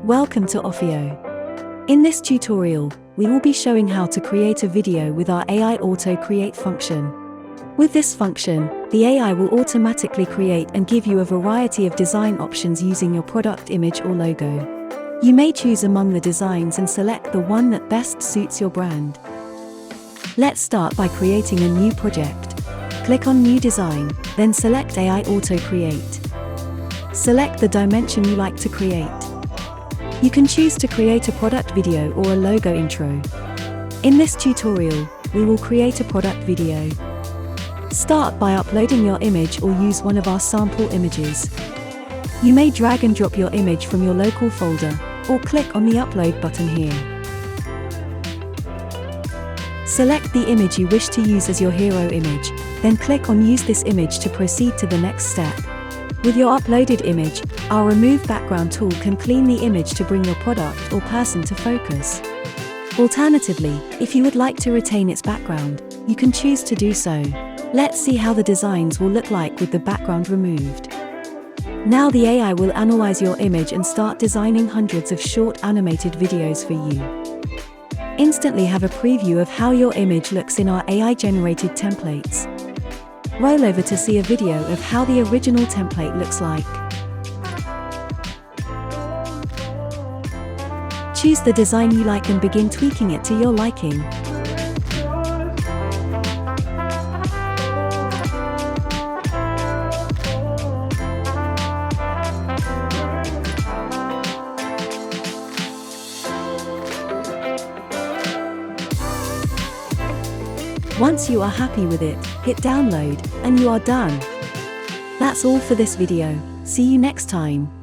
Welcome to OFFEO. In this tutorial, we will be showing how to create a video with our AI Auto Create function. With this function, the AI will automatically create and give you a variety of design options using your product image or logo. You may choose among the designs and select the one that best suits your brand. Let's start by creating a new project. Click on New Design, then select AI Auto Create. Select the dimension you like to create. You can choose to create a product video or a logo intro. In this tutorial, we will create a product video. Start by uploading your image or use one of our sample images. You may drag and drop your image from your local folder, or click on the upload button here. Select the image you wish to use as your hero image, then click on Use this image to proceed to the next step. With your uploaded image, our Remove Background tool can clean the image to bring your product or person to focus. Alternatively, if you would like to retain its background, you can choose to do so. Let's see how the designs will look like with the background removed. Now the AI will analyze your image and start designing hundreds of short animated videos for you. Instantly have a preview of how your image looks in our AI-generated templates. Roll over to see a video of how the original template looks like. Choose the design you like and begin tweaking it to your liking. Once you are happy with it, hit download, and you are done. That's all for this video. See you next time.